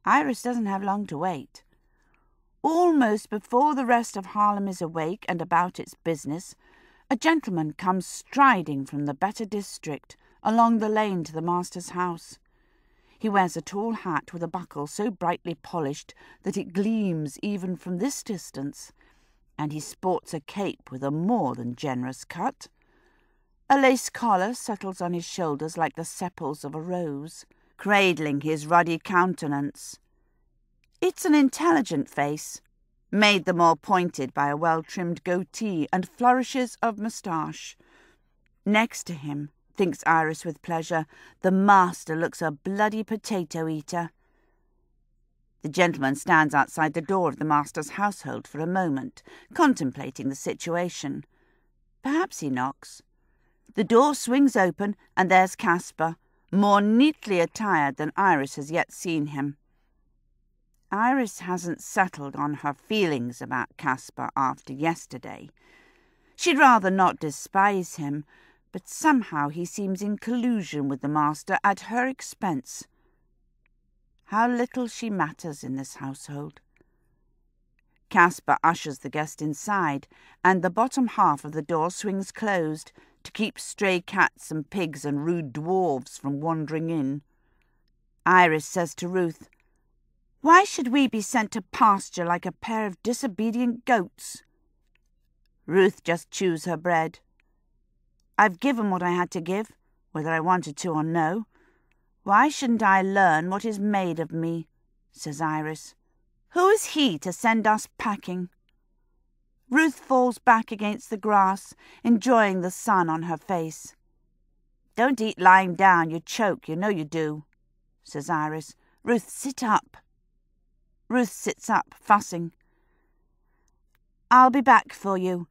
Iris doesn't have long to wait. Almost before the rest of Harlem is awake and about its business, a gentleman comes striding from the better district along the lane to the master's house. He wears a tall hat with a buckle so brightly polished that it gleams even from this distance, and he sports a cape with a more than generous cut. A lace collar settles on his shoulders like the sepals of a rose, cradling his ruddy countenance. It's an intelligent face, made the more pointed by a well-trimmed goatee and flourishes of moustache. Next to him, thinks Iris with pleasure, the master looks a bloody potato-eater. The gentleman stands outside the door of the master's household for a moment, contemplating the situation. Perhaps he knocks. The door swings open, and there's Caspar, more neatly attired than Iris has yet seen him. Iris hasn't settled on her feelings about Caspar after yesterday. She'd rather not despise him, but somehow he seems in collusion with the master at her expense. How little she matters in this household. Caspar ushers the guest inside, and the bottom half of the door swings closed to keep stray cats and pigs and rude dwarfs from wandering in. Iris says to Ruth, "Why should we be sent to pasture like a pair of disobedient goats?" Ruth just chews her bread. "I've given what I had to give, whether I wanted to or no. Why shouldn't I learn what is made of me?" says Iris. "Who is he to send us packing?" Ruth falls back against the grass, enjoying the sun on her face. "Don't eat lying down, you choke, you know you do," says Iris. "Ruth, sit up." Ruth sits up, fussing. "I'll be back for you.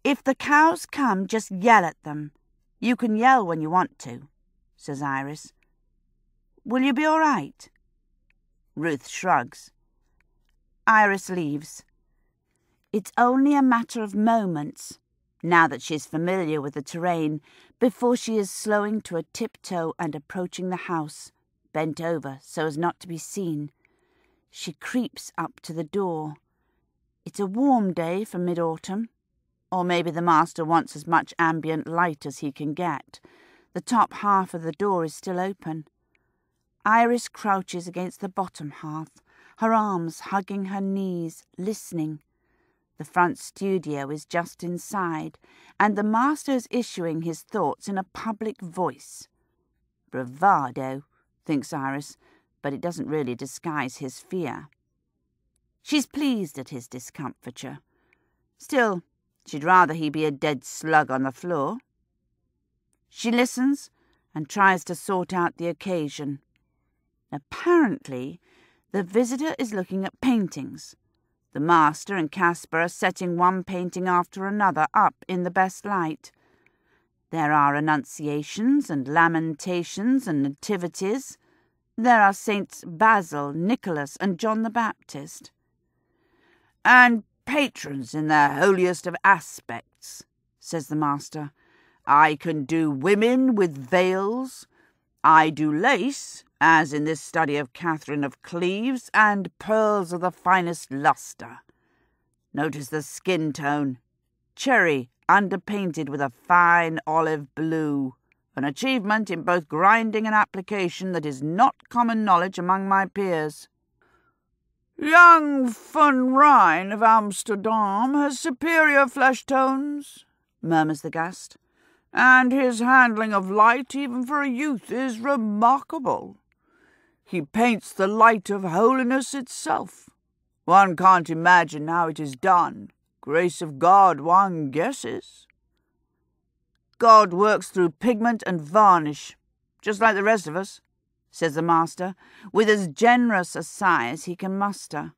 If the cows come, just yell at them. You can yell when you want to," says Iris. "Will you be all right?" Ruth shrugs. Iris leaves. It's only a matter of moments, now that she's familiar with the terrain, before she is slowing to a tiptoe and approaching the house, bent over so as not to be seen. She creeps up to the door. It's a warm day for mid-autumn. Or maybe the master wants as much ambient light as he can get. The top half of the door is still open. Iris crouches against the bottom half, her arms hugging her knees, listening. The front studio is just inside, and the master is issuing his thoughts in a public voice. Bravado, thinks Iris, but it doesn't really disguise his fear. She's pleased at his discomfiture. Still, she'd rather he be a dead slug on the floor. She listens and tries to sort out the occasion. Apparently, the visitor is looking at paintings. The master and Caspar are setting one painting after another up in the best light. There are Annunciations and Lamentations and Nativities. There are Saints Basil, Nicholas, and John the Baptist. "And patrons in their holiest of aspects," says the master. "I can do women with veils. I do lace, as in this study of Catherine of Cleves, and pearls of the finest lustre. Notice the skin tone. Cherry, underpainted with a fine olive blue. An achievement in both grinding and application that is not common knowledge among my peers." "Young von Rhine of Amsterdam has superior flesh tones," murmurs the guest, "and his handling of light, even for a youth, is remarkable. He paints the light of holiness itself. One can't imagine how it is done. Grace of God, one guesses." "God works through pigment and varnish, just like the rest of us," says the master, with as generous a sigh as he can muster.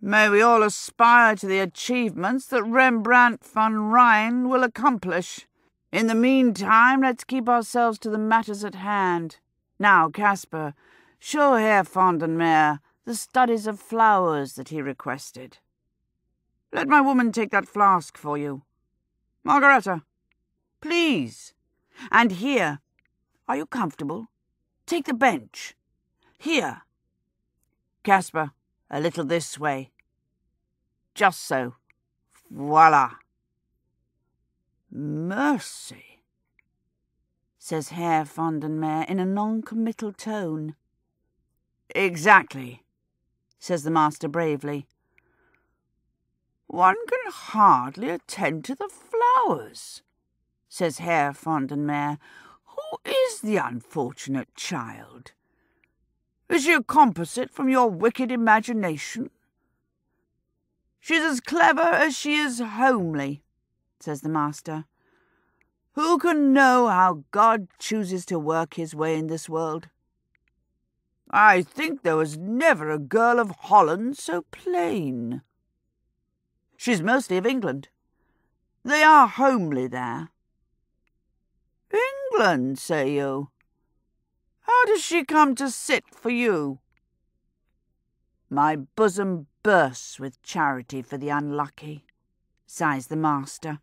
"May we all aspire to the achievements that Rembrandt van Rijn will accomplish. In the meantime, let's keep ourselves to the matters at hand. Now, Caspar, show Herr van den Meer the studies of flowers that he requested. Let my woman take that flask for you. Margaretta, please. And here, are you comfortable? Take the bench. Here, Caspar, a little this way. Just so. Voila. Mercy, says Herr von den Meer in a non-committal tone. Exactly, says the master bravely. One can hardly attend to the flowers, says Herr von den Meer. Who is the unfortunate child? Is she a composite from your wicked imagination? She's as clever as she is homely, says the master. Who can know how God chooses to work his way in this world? I think there was never a girl of Holland so plain. She's mostly of England. They are homely there. England, say you? How does she come to sit for you? My bosom bursts with charity for the unlucky, sighs the master.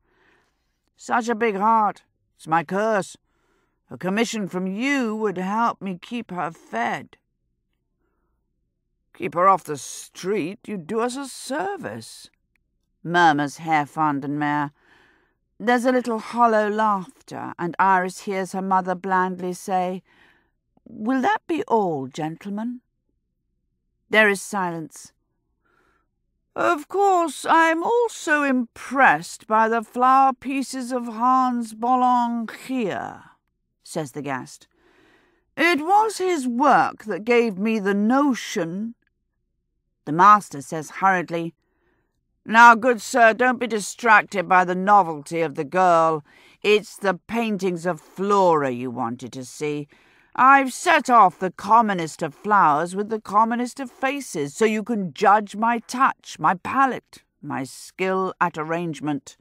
Such a big heart. It's my curse. A commission from you would help me keep her fed. Keep her off the street, you'd do us a service, murmurs Herr von den Meer. There's a little hollow laughter, and Iris hears her mother blandly say, Will that be all, gentlemen? There is silence. Of course, I'm also impressed by the flower pieces of Hans Bolland here, says the guest. It was his work that gave me the notion. The master says hurriedly, Now, good sir, don't be distracted by the novelty of the girl. It's the paintings of Flora you wanted to see. I've set off the commonest of flowers with the commonest of faces, so you can judge my touch, my palette, my skill at arrangement.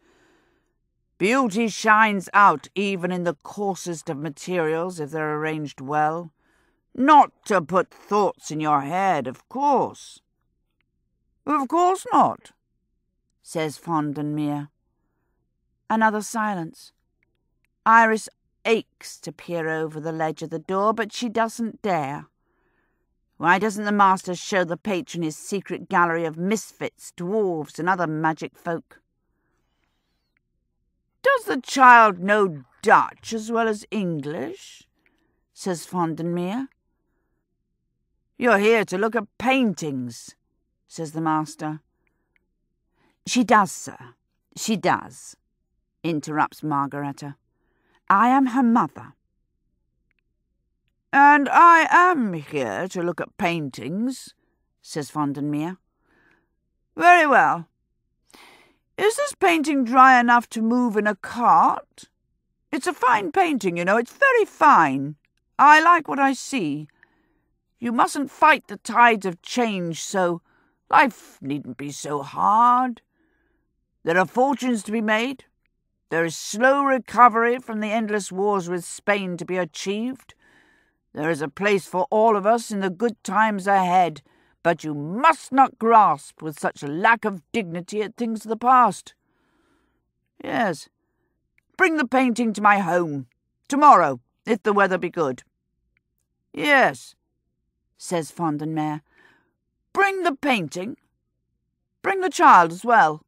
Beauty shines out even in the coarsest of materials if they're arranged well. Not to put thoughts in your head, of course. Of course not, says von den Meer. Another silence. Iris aches to peer over the ledge of the door, but she doesn't dare. Why doesn't the master show the patron his secret gallery of misfits, dwarfs, and other magic folk? Does the child know Dutch as well as English? Says von den Meer. You're here to look at paintings, says the master. She does, sir, she does, interrupts Margareta. I am her mother. And I am here to look at paintings, says von den Meer. Very well. Is this painting dry enough to move in a cart? It's a fine painting, you know. It's very fine. I like what I see. You mustn't fight the tides of change so. Life needn't be so hard. There are fortunes to be made. There is slow recovery from the endless wars with Spain to be achieved. There is a place for all of us in the good times ahead, but you must not grasp with such lack of dignity at things of the past. Yes, bring the painting to my home, tomorrow, if the weather be good. Yes, says von den Meer. Bring the painting. Bring the child as well.